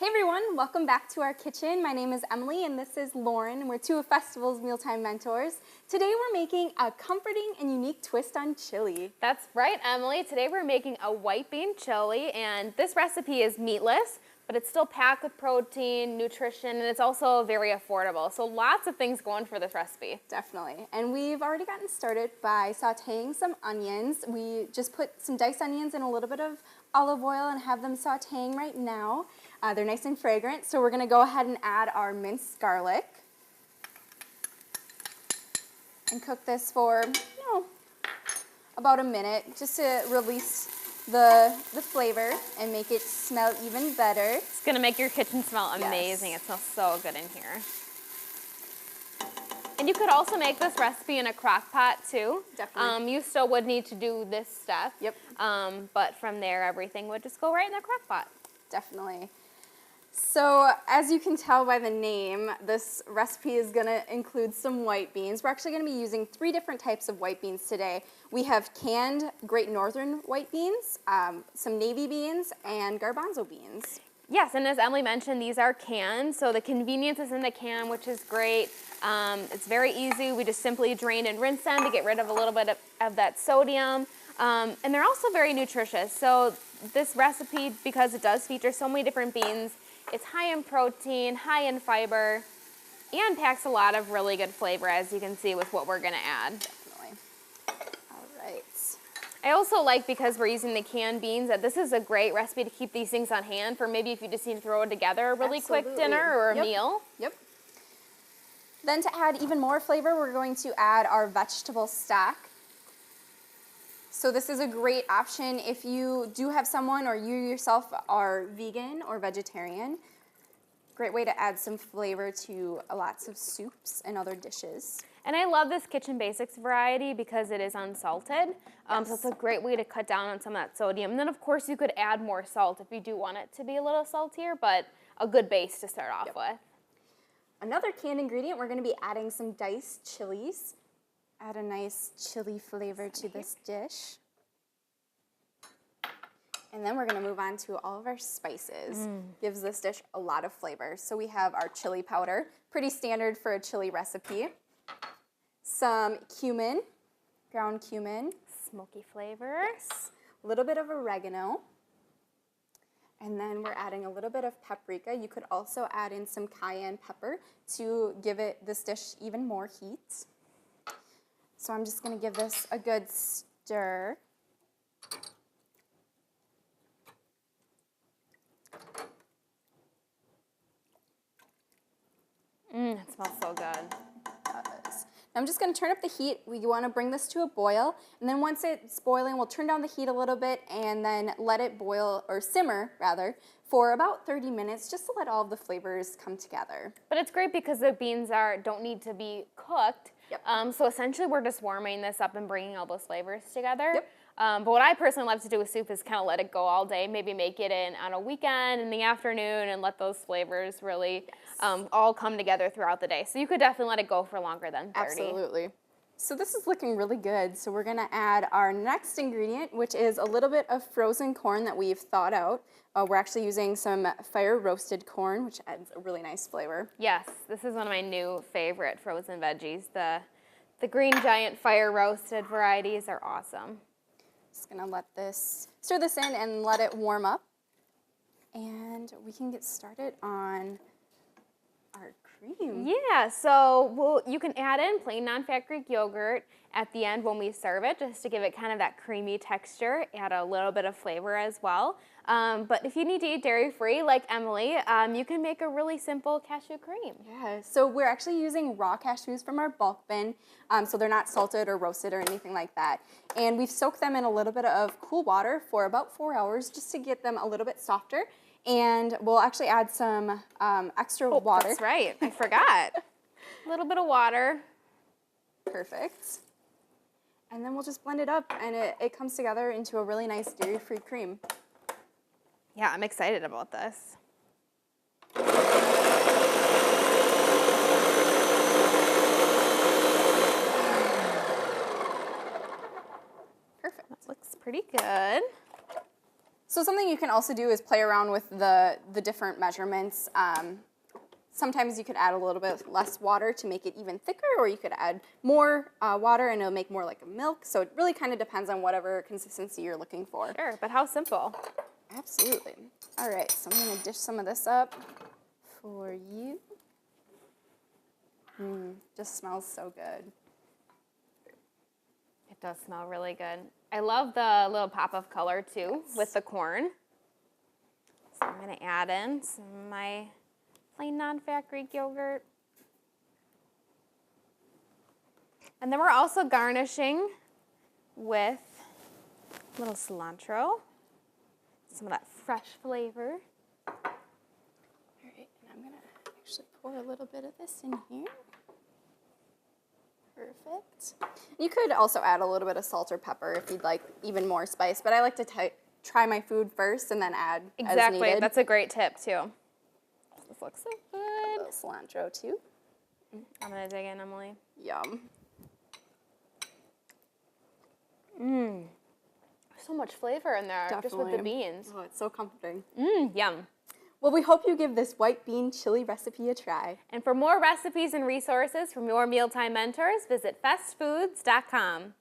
everyone, welcome back to our kitchen. My name is Emily and this is Lauren, and we're two of Festival's Mealtime Mentors. Today we're making a comforting and unique twist on chili. That's right, Emily. Today we're making a white bean chili, and this recipe is meatless, but it's still packed with protein, nutrition, and it's also very affordable. So lots of things going for this recipe. Definitely. And we've already gotten started by sauteing some onions. We just put some diced onions in a little bit of olive oil and have them sauteing right now. They're nice and fragrant, so we're going to go ahead and add our minced garlic and cook this for, about a minute just to release the flavor and make it smell even better. It's going to make your kitchen smell amazing. Yes. It smells so good in here. And you could also make this recipe in a crock pot too. Definitely. You still would need to do this step. Yep. But from there, everything would just go right in the crock pot. Definitely. So as you can tell by the name, this recipe is going to include some white beans. We're actually going to be using 3 different types of white beans today. We have canned Great Northern white beans, some navy beans, and garbanzo beans. Yes, and as Emily mentioned, these are canned, so the convenience is in the can, which is great. It's very easy. We just simply drain and rinse them to get rid of a little bit of that sodium. And they're also very nutritious. So this recipe, because it does feature so many different beans, it's high in protein, high in fiber, and packs a lot of really good flavor, as you can see with what we're going to add. Definitely. All right. I also like, because we're using the canned beans, that this is a great recipe to keep these things on hand for maybe if you just need to throw it together a really quick dinner or a meal. Yep. Then to add even more flavor, we're going to add our vegetable stock. So this is a great option if you do have someone or you yourself are vegan or vegetarian. Great way to add some flavor to lots of soups and other dishes. And I love this Kitchen Basics variety because it is unsalted. So it's a great way to cut down on some of that sodium. And then of course you could add more salt if you do want it to be a little saltier, but a good base to start off with. Another canned ingredient, we're going to be adding some diced chilies. Add a nice chili flavor to this dish. And then we're going to move on to all of our spices. Gives this dish a lot of flavor. So we have our chili powder, pretty standard for a chili recipe. Some cumin, ground cumin. Smoky flavor. Yes. A little bit of oregano. And then we're adding a little bit of paprika. You could also add in some cayenne pepper to give this dish even more heat. So I'm just going to give this a good stir. It smells so good. I'm just going to turn up the heat. We want to bring this to a boil, and then once it's boiling, we'll turn down the heat a little bit and then let it boil, or simmer rather, for about 30 minutes just to let all of the flavors come together. But it's great because the beans don't need to be cooked. Yep. So essentially we're just warming this up and bringing all those flavors together. Yep. But what I personally love to do with soup is kind of let it go all day, maybe make it on a weekend in the afternoon and let those flavors really all come together throughout the day. So you could definitely let it go for longer than 30. Absolutely. So this is looking really good. So we're going to add our next ingredient, which is a little bit of frozen corn that we've thawed out. We're actually using some fire roasted corn, which adds a really nice flavor. Yes, this is one of my new favorite frozen veggies. The Green Giant fire roasted varieties are awesome. Just going to stir this in and let it warm up. And we can get started on our cream. Yeah, so you can add in plain non-fat Greek yogurt at the end when we serve it, just to give it kind of that creamy texture, add a little bit of flavor as well. But if you need to eat dairy-free, like Emily, you can make a really simple cashew cream. Yeah, so we're actually using raw cashews from our bulk bin, so they're not salted or roasted or anything like that. And we've soaked them in a little bit of cool water for about 4 hours just to get them a little bit softer. And we'll actually add some extra water. That's right, I forgot. A little bit of water. Perfect. And then we'll just blend it up, and it comes together into a really nice dairy-free cream. Yeah, I'm excited about this. Perfect. That looks pretty good. So something you can also do is play around with the different measurements. Sometimes you could add a little bit less water to make it even thicker, or you could add more water and it'll make more like a milk. So it really kind of depends on whatever consistency you're looking for. Sure, but how simple. Absolutely. All right, so I'm gonna dish some of this up for you. Just smells so good. It does smell really good. I love the little pop of color too with the corn. So I'm gonna add in some of my plain non-fat Greek yogurt. And then we're also garnishing with a little cilantro, some of that fresh flavor. All right, and I'm gonna actually pour a little bit of this in here. Perfect. You could also add a little bit of salt or pepper if you'd like even more spice, but I like to try my food first and then add as needed. That's a great tip too. This looks so A good. little cilantro too. I'm gonna dig in, Emily. Yum. So much flavor in there, just with the beans. Oh, it's so comforting. Yum. Well, we hope you give this white bean chili recipe a try. And for more recipes and resources from your mealtime mentors, visit festfoods.com.